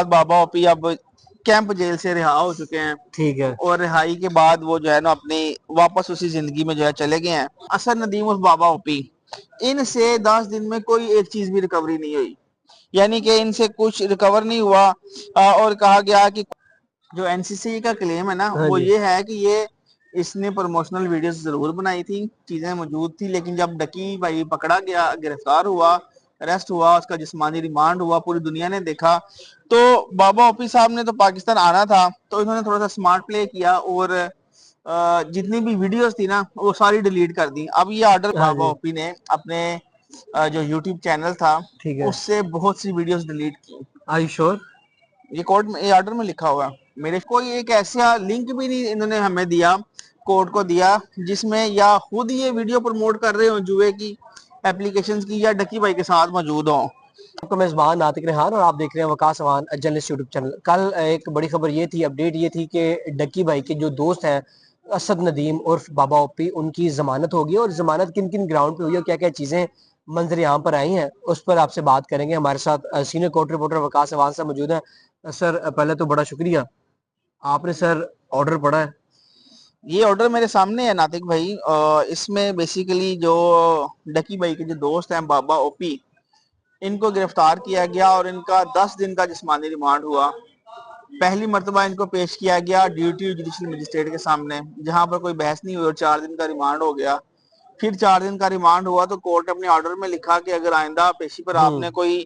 बाबा OP अब camp jail से रिहा हो चुके हैं। ठीक है। और रिहाई के बाद वो जो है ना अपनी वापस उसी जिंदगी में जो है चले गए हैं। असद नदीम और बाबा ओपी, इनसे 10 दिन में कोई एक चीज भी रिकवरी नहीं हुई, यानी कि इनसे कुछ रिकवर नहीं हुआ। और कहा गया कि जो एनसीसी का क्लेम है ना हाँ वो जी। ये है कि ये इसने प्रमोशनल वीडियोस जरूर बनाई थी, चीजें मौजूद थी, लेकिन जब डकी भाई पकड़ा गया, गिरफ्तार हुआ, अरेस्ट हुआ, उसका जिस्मानी रिमांड हुआ, पूरी दुनिया ने देखा, तो बाबा ओपी साहब ने तो पाकिस्तान आना था, तो इन्होंने थोड़ा सा स्मार्ट प्ले किया और जितनी भी वीडियोस थी ना वो सारी डिलीट कर दी। अब ये ऑर्डर हाँ बाबा जी। ओपी ने अपने जो यूट्यूब चैनल था ठीक है। उससे बहुत सी वीडियोस डिलीट की। I sure. ये कोर्ट में, ये ऑर्डर में लिखा हुआ है। मेरे कोई एक ऐसा लिंक भी नहीं इन्होंने हमें दिया, कोर्ट को दिया, जिसमें या खुद ये वीडियो प्रमोट कर रहे हो जुए की, एप्लीकेशंस की, या डकी भाई के साथ मौजूद हो। आपका मेजबान नातिक रेहान और आप देख रहे हैं Waqas Awan journalist YouTube channel. कल एक बड़ी खबर ये थी, अपडेट ये थी कि डक्की भाई के जो दोस्त हैं असद नदीम और बाबा ओपी, उनकी जमानत होगी। और जमानत किन किन ग्राउंड पे हुई है, क्या क्या चीजें मंजर यहाँ पर आई हैं, उस पर आपसे बात करेंगे। हमारे साथ senior court reporter Waqas Awan साहब मौजूद हैं। सर पहले तो बड़ा शुक्रिया, आपने सर ऑर्डर पढ़ा है? ये ऑर्डर मेरे सामने है नातिक भाई, इसमें बेसिकली जो डकी भाई के जो दोस्त हैं बाबा ओपी, इनको गिरफ्तार किया गया और इनका 10 दिन का जिस्मानी रिमांड हुआ। पहली मर्तबा इनको पेश किया गया ड्यूटी जुडिशल मजिस्ट्रेट के सामने, जहां पर कोई बहस नहीं हुई और 4 दिन का रिमांड हो गया। फिर 4 दिन का रिमांड हुआ तो कोर्ट ने अपने ऑर्डर में लिखा कि अगर आइंदा पेशी पर आपने कोई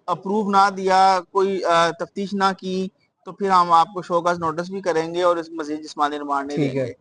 अप्रूव ना दिया, कोई तफ्तीश ना की, तो फिर हम आपको शोकॉज नोटिस भी करेंगे और इस मजीद जिस्मानी रिमांड नहीं ठीक है। देंगे।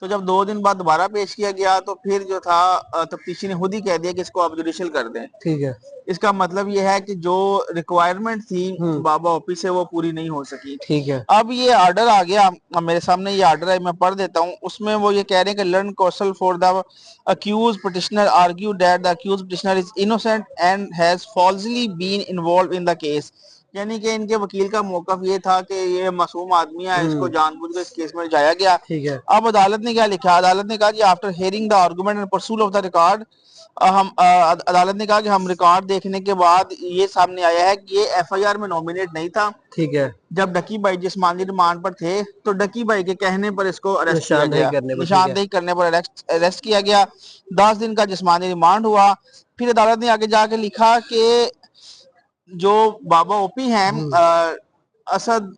तो जब 2 दिन बाद दोबारा पेश किया गया तो फिर जो था तफ्तीशी ने खुद ही कह दिया कि इसको आप जुडिशल कर दें। ठीक है। इसका मतलब ये है कि जो रिक्वायरमेंट थी बाबा ओपी से वो पूरी नहीं हो सकी। ठीक है। अब ये ऑर्डर आ गया, अब मेरे सामने ये ऑर्डर है, मैं पढ़ देता हूँ। उसमें वो ये कह रहे हैं कि learn counsel for the accuse petitioner argue that the accuse petitioner is innocent and has falsely been involve in the case. यानी कि इनके वकील का मौकफ ये था कि ये मासूम आदमी है, इसको जानबूझ कर इस केस में जाया गया। ठीक है। अब अदालत ने क्या लिखा, अदालत ने कहा कि after hearing the argument and pursuit of the record, अदालत ने कहा कि हम रिकॉर्ड देखने के बाद ये सामने आया है कि ये एफआईआर में नॉमिनेट नहीं था। ठीक है। जब डकी भाई जिस्मानी रिमांड पर थे तो डकी भाई के कहने पर इसको अरेस्ट किया निशानदेही गया, करने पर। ठीक है। निशानदेही करने पर अरेस्ट किया गया। 10 दिन का जिस्मानी रिमांड हुआ। फिर अदालत ने आगे जाके लिखा कि जो बाबा ओपी हैं, असद,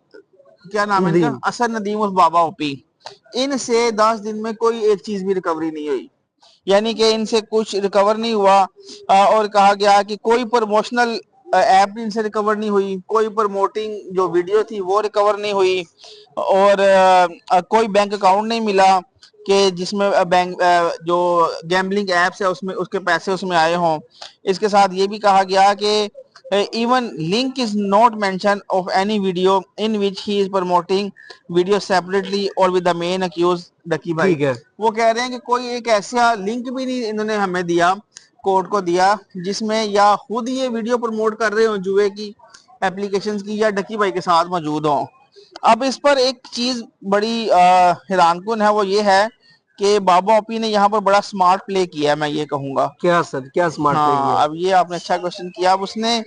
क्या नाम है इनका, नदीम। असद नदीम और बाबा ओपी, इनसे 10 दिन में कोई एक चीज भी रिकवरी नहीं हुई, यानी कि इनसे कुछ रिकवर नहीं हुआ। और कहा गया कि कोई प्रमोशनल ऐप भी इनसे रिकवर नहीं हुई, कोई प्रमोटिंग जो वीडियो थी वो रिकवर नहीं हुई, और कोई बैंक अकाउंट नहीं मिला कि जिसमें बैंक जो गैम्बलिंग एप्स है उसमें उसके पैसे उसमें आए हों। इसके साथ ये भी कहा गया कि even link is not mentioned of any video in which he is promoting video separately or with the main accused डकी भाई। ठीक है। वो कह रहे हैं कि कोई एक ऐसा लिंक भी नहीं इन्होंने हमें दिया, कोर्ट को दिया, जिसमें या खुद ये वीडियो प्रमोट कर रहे हो जुए की, एप्लीकेशंस की, या डकी भाई के साथ मौजूद हो। अब इस पर एक चीज बड़ी हैरानकुन है, वो ये है कि बाबा ओपी ने यहाँ पर बड़ा स्मार्ट प्ले किया है, मैं ये कहूंगा। क्या सर, क्या स्मार्ट प्ले किया? हाँ, अब ये आपने अच्छा क्वेश्चन किया। अब उसने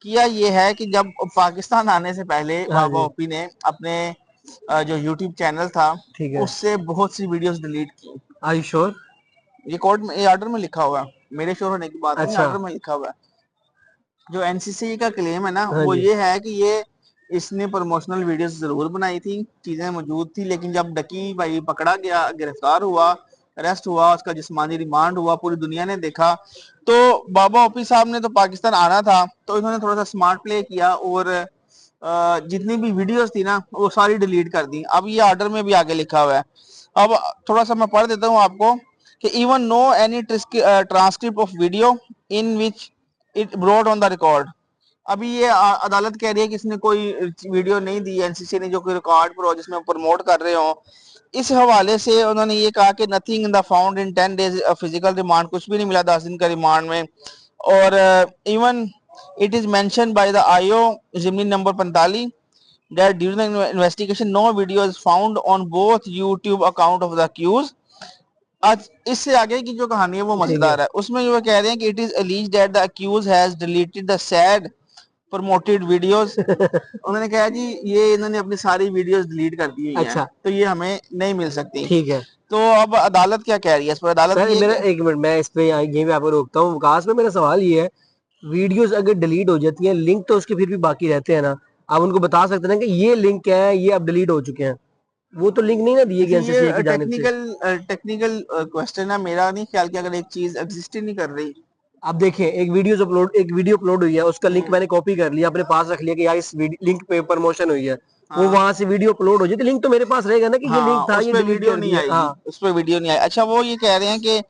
किया ये है कि जब पाकिस्तान आने से पहले हाँ बाबा जी। ओपी ने अपने जो यूट्यूब चैनल था ठीक है। उससे बहुत सी वीडियोस डिलीट की। I sure. ये कोर्ट में, ये ऑर्डर में लिखा हुआ है, मेरे श्योर होने की बात नहीं, अच्छा। ऑर्डर में लिखा हुआ है। जो एनसीसी का क्लेम है ना हाँ वो जी। ये है कि ये इसने प्रमोशनल वीडियोस जरूर बनाई थी, चीजें मौजूद थी, लेकिन जब डकी भाई पकड़ा गया, गिरफ्तार हुआ, अरेस्ट हुआ, उसका जिस्मानी रिमांड हुआ, पूरी दुनिया ने देखा, तो बाबा ओपी साहब ने तो पाकिस्तान आना था, तो इन्होंने थोड़ा सा स्मार्ट प्ले किया और जितनी भी वीडियोस थी ना वो सारी डिलीट कर दी। अब ये ऑर्डर में भी आगे लिखा हुआ है। अब थोड़ा सा मैं पढ़ देता हूँ आपको कि even know any transcript of video in which it brought on the record. अभी ये अदालत कह रही है कि इसने कोई वीडियो नहीं दी एनसीसी ने जो कोई रिकॉर्ड पर हो जिसमें प्रमोट कर रहे हो। इस हवाले से उन्होंने ये कहा कि nothing in the found in 10 days physical remand, कुछ भी नहीं मिला 10 दिन का रिमांड में। और even it is mention by the IO Jimny number 45 that during the investigation no video is found on both YouTube account of the accused। आज इससे आगे की जो कहानी है वो ठीक है। मजेदार है। उसमें ये कह रहे हैं कि it is alleged that the accused has deleted the said promoted videos. उन्होंने कहा जी ये इन्होंने अपनी सारी वीडियोस डिलीट कर दी हुई हैं, अच्छा तो ये हमें नहीं मिल सकती। ठीक है तो अब अदालत क्या कह रही है इस पर? अदालत सर, ये मेरा कि एक मिनट, मैं इस पे यहीं पे आपको रोकता हूँ। विकास में मेरा सवाल ये है, वीडियोस अगर डिलीट हो जाती हैं, लिंक तो उसके फिर भी बाकी रहते हैं ना? आप उनको बता सकते हैं ना कि ये लिंक है, ये अब डिलीट हो चुके हैं। वो तो लिंक नहीं ना दिए गए देखिए एनसीसीए ये की जानिब से। टेक्निकल क्वेश्चन है, मेरा नहीं ख्याल कि अगर एक चीज एग्जिस्ट ही नहीं कर रही। आप देखें, एक वीडियो अपलोड हुई है, उसका लिंक मैंने कॉपी कर लिया, अपने पास रख लिया कि यार इस लिंक पे प्रमोशन हुई है, वो हाँ वहां से वीडियो अपलोड हो जाती, लिंक तो मेरे पास रहेगा ना कि ये लिंक हाँ, था, उस ये पे डिलीट वीडियो कर नहीं दिया। आएगी, हाँ उस पे वीडियो नहीं आएगी। अच्छा वो ये कह रहे हैं कि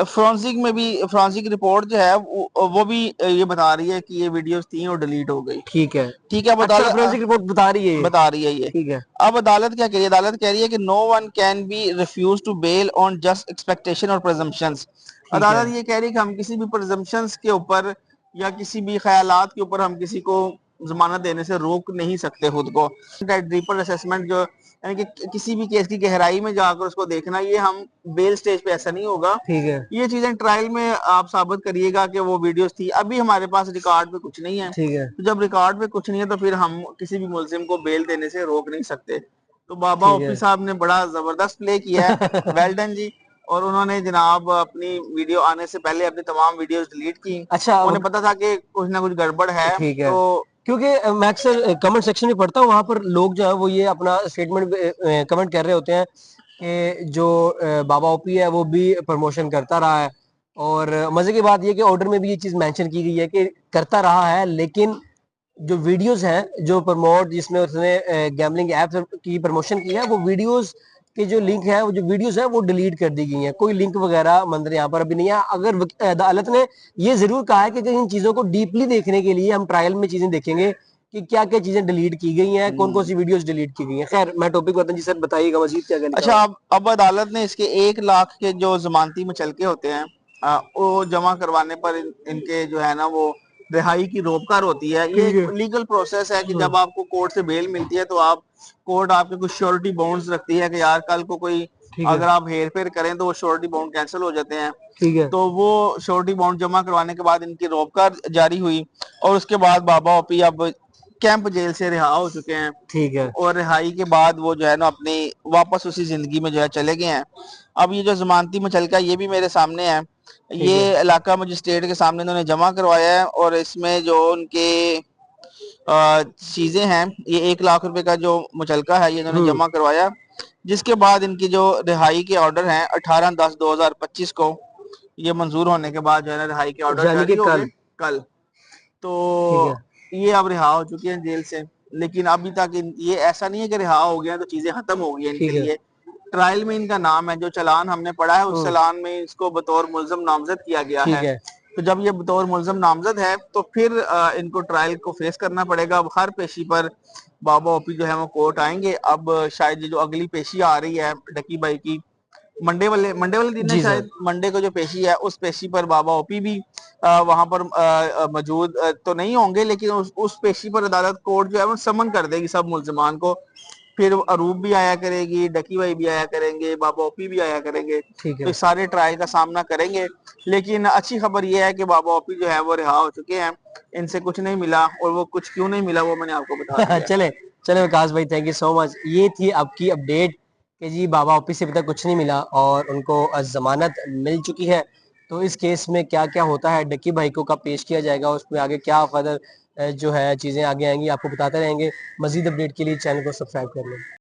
फोरेंसिक में भी, फोरेंसिक रिपोर्ट जो है वो भी ये बता रही है कि ये वीडियोस थी और डिलीट हो गई। ठीक है। ठीक है, अब अच्छा, अदालत फोरेंसिक रिपोर्ट बता रही है ये? बता रही है ये। ठीक है अब अदालत क्या कह रही है? अदालत कह रही है कि no one can be refuse to bail on just expectation और प्रिजम्पशंस। ठीक है। अदालत ये कह रही है कि हम किसी भी प्रिजम्पशंस के ऊपर या किसी भी ख्यालात के ऊपर हम किसी को जमानत देने से रोक नहीं सकते खुद को। डीपर असेसमेंट जो यानी कि किसी भी केस की गहराई में जाकर उसको देखना, ये हम बेल स्टेज पे ऐसा नहीं होगा। ठीक है ये चीजें ट्रायल में आप साबित करिएगा कि वो वीडियोस थी। अभी हमारे पास रिकॉर्ड पे कुछ नहीं है, ठीक है तो जब रिकॉर्ड पे कुछ नहीं है तो फिर हम किसी भी मुलजिम को बेल देने से रोक नहीं सकते। तो बाबा ठीक ओपी है। साहब ने बड़ा जबरदस्त प्ले किया है, वेल डन जी। और उन्होंने जनाब अपनी वीडियो आने से पहले अपनी तमाम वीडियोस डिलीट की। अच्छा उन्हें पता था कि कुछ ना कुछ गड़बड़ है, ठीक है, तो क्योंकि मैं अक्सर कमेंट सेक्शन में पढ़ता हूँ, वहां पर लोग जो है वो ये अपना स्टेटमेंट कमेंट कर रहे होते हैं कि जो बाबा ओपी है वो भी प्रमोशन करता रहा है। और मजे की बात ये कि ऑर्डर में भी ये चीज मेंशन की गई है कि करता रहा है, लेकिन जो वीडियोस हैं जो प्रमोट, जिसमें उसने गैम्बलिंग ऐप्स की प्रमोशन की है, वो वीडियोस के जो लिंक है, वो जो वीडियोस है वो डिलीट कर दी गई हैं। कोई लिंक वगैरह मंजर यहाँ पर अभी नहीं है। अगर अदालत ने ये जरूर कहा है कि इन चीजों को डीपली देखने के लिए हम ट्रायल में चीजें देखेंगे कि क्या क्या चीजें डिलीट की गई हैं, कौन कौन सी वीडियोस डिलीट की गई हैं। खैर, मैं टॉपिक बताऊं जी, सर बताइएगा मजीद क्या क्या लिखा अच्छा हुआ अब अदालत ने इसके 1 लाख के जो जमानती मुचलके होते हैं वो जमा करवाने पर इनके जो है ना वो रिहाई की रोककर होती है। है। ये ठीक एक है। लीगल प्रोसेस है कि हाँ, जब आपको कोर्ट से बेल मिलती है तो आप, कोर्ट आपके कुछ श्योरिटी बॉन्ड्स रखती है कि यार कल को कोई ठीक है अगर आप हेर फेर करें तो वो श्योरिटी बॉन्ड कैंसिल हो जाते हैं। ठीक है तो वो श्योरिटी बॉन्ड जमा करवाने के बाद इनकी रोककर जारी हुई, और उसके बाद बाबा ओपी अब कैंप जेल से रिहा हो चुके हैं। ठीक है और रिहाई के बाद वो जो है ना अपनी वापस उसी जिंदगी में जो है चले गए हैं। अब ये जो जमानती मुचलका ये भी मेरे सामने है, ठीक है। ये इलाका मजिस्ट्रेट के सामने इन्होंने जमा करवाया है, और इसमें जो उनके चीजें हैं, ये 1 लाख रुपए का जो मुचलका है ये इन्होंने हम्म। जमा करवाया। जिसके बाद इनकी जो रिहाई के ऑर्डर हैं 18/10/2025 को ये मंजूर होने के बाद जो है ना रिहाई के ऑर्डर यानी जारी कि हो गए कल। कल। ठीक है तो ये अब रिहा हो चुके हैं जेल से, लेकिन अभी तक ये ऐसा नहीं है कि रिहा हो गया तो चीजें खत्म हो गई हैं इनके ठीक है। लिए। ट्रायल में इनका नाम है, जो चालान हमने पढ़ा है उस हम्म। चालान में इसको बतौर मुल्जिम नामजद किया गया ठीक है। है तो जब ये बतौर मुल्जिम नामजद है तो फिर इनको ट्रायल को फेस करना पड़ेगा। अब हर पेशी पर बाबा ओपी जो है वो कोर्ट आएंगे। अब शायद ये जो अगली पेशी आ रही है डकी भाई की, मंडे वाले दिन है जी सर। शायद, मंडे को जो पेशी है उस पेशी पर बाबा ओपी भी वहां पर मौजूद तो नहीं होंगे, लेकिन उस पेशी पर अदालत कोर्ट जो है वो समन कर देगी सब मुल्जिमान को। फिर अरूप भी आया करेगी, डकी भाई भी आया करेंगे, बाबा ओपी भी आया करेंगे, ठीक तो है। इस सारे ट्रायल का सामना करेंगे। लेकिन अच्छी खबर यह है कि बाबा ओपी जो है वो रिहा हो चुके हैं, इनसे कुछ नहीं मिला, और वो कुछ क्यों नहीं मिला वो मैंने आपको बता दिया। चले चले विकास भाई, थैंक यू सो मच। ये थी आपकी अपडेट कि जी बाबा ऑफिस से अभी तक कुछ नहीं मिला और उनको जमानत मिल चुकी है। तो इस केस में क्या क्या होता है, डक्की भाई को कब पेश किया जाएगा, उसमें आगे क्या फर्दर जो है चीजें आगे आएंगी, आपको बताते रहेंगे। मजीद अपडेट के लिए चैनल को सब्सक्राइब कर लें।